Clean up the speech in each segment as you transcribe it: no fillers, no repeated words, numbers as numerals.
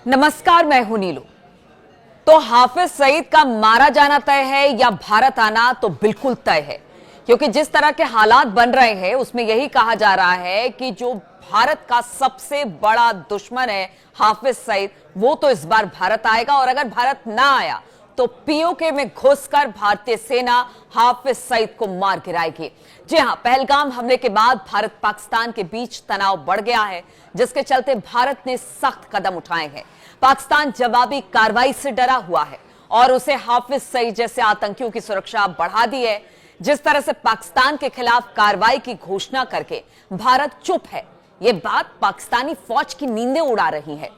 नमस्कार, मैं हूं नीलू। तो हाफिज सईद का मारा जाना तय है या भारत आना तो बिल्कुल तय है, क्योंकि जिस तरह के हालात बन रहे हैं उसमें यही कहा जा रहा है कि जो भारत का सबसे बड़ा दुश्मन है हाफिज सईद, वो तो इस बार भारत आएगा। और अगर भारत ना आया तो पीओके में घुसकर भारतीय सेना हाफिज सईद को मार गिराएगी। जी हां, पहलगाम हमले के बाद भारत पाकिस्तान के बीच तनाव बढ़ गया है, जिसके चलते भारत ने सख्त कदम उठाए हैं। पाकिस्तान जवाबी कार्रवाई से डरा हुआ है और उसे हाफिज सईद जैसे आतंकियों की सुरक्षा बढ़ा दी है। जिस तरह से पाकिस्तान के खिलाफ कार्रवाई की घोषणा करके भारत चुप है, यह बात पाकिस्तानी फौज की नींदें उड़ा रही है।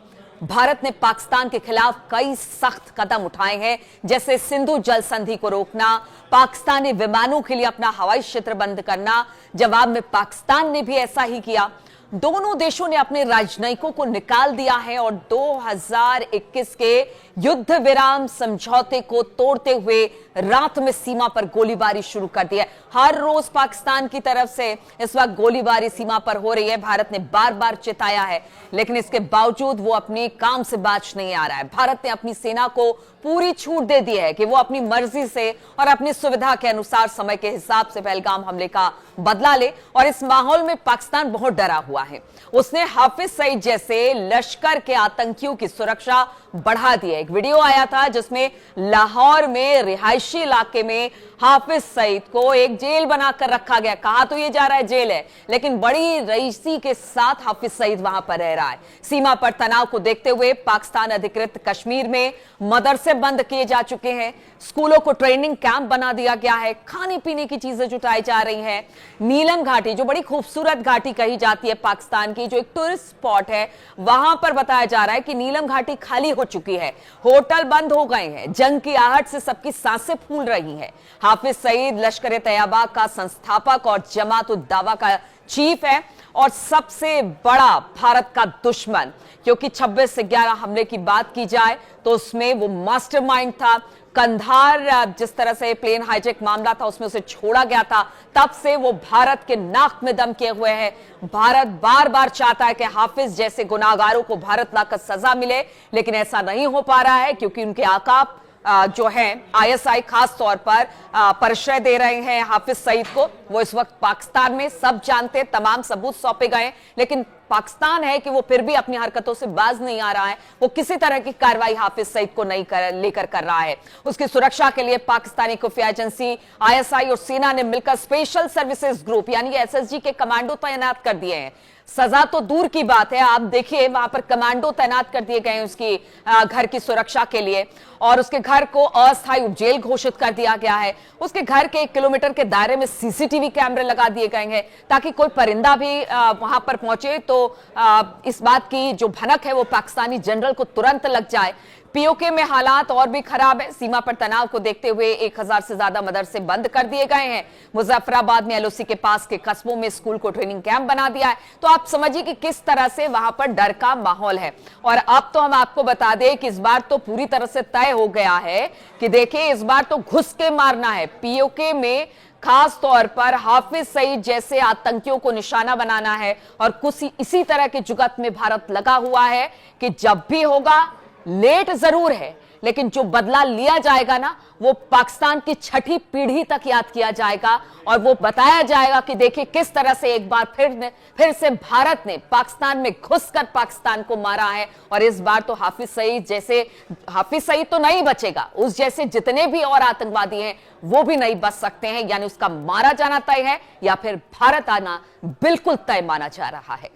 भारत ने पाकिस्तान के खिलाफ कई सख्त कदम उठाए हैं, जैसे सिंधु जल संधि को रोकना, पाकिस्तानी विमानों के लिए अपना हवाई क्षेत्र बंद करना। जवाब में पाकिस्तान ने भी ऐसा ही किया। दोनों देशों ने अपने राजनयिकों को निकाल दिया है और 2021 के युद्ध विराम समझौते को तोड़ते हुए रात में सीमा पर गोलीबारी शुरू कर दी है। हर रोज पाकिस्तान की तरफ से इस वक्त गोलीबारी सीमा पर हो रही है। भारत ने बार बार चेताया है, लेकिन इसके बावजूद वो अपने काम से बाज नहीं आ रहा है। भारत ने अपनी सेना को पूरी छूट दे दी है कि वो अपनी मर्जी से और अपनी सुविधा के अनुसार समय के हिसाब से पहलगाम हमले का बदला ले। और इस माहौल में पाकिस्तान बहुत डरा हुआ है। उसने हाफिज सईद जैसे लश्कर के आतंकियों की सुरक्षा बढ़ा दी है। एक वीडियो आया था जिसमें लाहौर में रिहायशी इलाके में हाफिज सईद को एक जेल बनाकर रखा गया। कहा तो ये जा रहा है जेल है, लेकिन बड़ी रईसी के साथ हाफिज सईद वहां पर रह रहा है। सीमा पर तनाव को देखते हुए पाकिस्तान अधिकृत कश्मीर में मदरसे बंद किए जा चुके हैं, स्कूलों को ट्रेनिंग कैंप बना दिया गया है, खाने पीने की चीजें जुटाई जा रही हैं। नीलम घाटी, जो बड़ी खूबसूरत घाटी कही जाती है पाकिस्तान की, जो एक टूरिस्ट स्पॉट है, वहां पर बताया जा रहा है कि नीलम घाटी खाली हो चुकी है, होटल बंद हो गए हैं। जंग की आहट से सबकी सांसें फूल रही हैं। हाफिज सईद लश्कर ए तैयबा का संस्थापक और जमात उद दावा का चीफ है और सबसे बड़ा भारत का दुश्मन, क्योंकि 26 से 11 हमले की बात की जाए तो उसमें वो मास्टरमाइंड था। कंधार जिस तरह से प्लेन हाईजैक मामला था, उसमें उसे छोड़ा गया था, तब से वो भारत के नाक में दम किए हुए हैं। भारत बार बार चाहता है कि हाफिज जैसे गुनाहगारों को भारत लाकर सजा मिले, लेकिन ऐसा नहीं हो पा रहा है, क्योंकि उनके आका जो है आईएसआई खास तौर पर परिचय दे रहे हैं हाफिज सईद को। वो इस वक्त पाकिस्तान में, सब जानते, तमाम सबूत सौंपे गए, लेकिन पाकिस्तान है कि वो फिर भी अपनी हरकतों से बाज नहीं आ रहा है। वो किसी तरह की कार्रवाई हाफिज सईद को नहीं लेकर कर रहा है। उसकी सुरक्षा के लिए पाकिस्तानी खुफिया एजेंसी आईएसआई और सेना ने मिलकर स्पेशल सर्विसेज ग्रुप यानी एसएसजी के कमांडो तैनात कर दिए हैं। सजा तो दूर की बात है, आप देखिए वहां पर कमांडो तैनात कर दिए गए हैं उसकी घर की सुरक्षा के लिए, और उसके घर को अस्थायी उपजेल घोषित कर दिया गया है। उसके घर के 1 किलोमीटर के दायरे में सीसीटीवी कैमरे लगा दिए गए हैं, ताकि कोई परिंदा भी वहां पर पहुंचे तो इस बात की जो भनक है वो पाकिस्तानी जनरल को तुरंत लग जाए। पीओके में हालात और भी खराब है। सीमा पर तनाव को देखते हुए 1000 से ज्यादा मदरसे बंद कर दिए गए हैं। मुजफ्फराबाद में एलओसी के पास के कस्बों में स्कूल को ट्रेनिंग कैंप बना दिया है। तो आप समझिए कि किस तरह से वहां पर डर का माहौल है। और अब तो हम आपको बता दें कि इस बार तो पूरी तरह से तय हो गया है कि देखिए इस बार तो घुस के मारना है। पीओके में खास तौर पर हाफिज सईद जैसे आतंकियों को निशाना बनाना है, और कुछ इसी तरह के जुगत में भारत लगा हुआ है कि जब भी होगा, लेट जरूर है, लेकिन जो बदला लिया जाएगा ना, वो पाकिस्तान की 6ठी पीढ़ी तक याद किया जाएगा। और वो बताया जाएगा कि देखिए किस तरह से एक बार फिर से भारत ने पाकिस्तान में घुसकर पाकिस्तान को मारा है। और इस बार तो हाफिज सईद तो नहीं बचेगा, उस जैसे जितने भी और आतंकवादी हैं वो भी नहीं बच सकते हैं। यानी उसका मारा जाना तय है या फिर भारत आना बिल्कुल तय माना जा रहा है।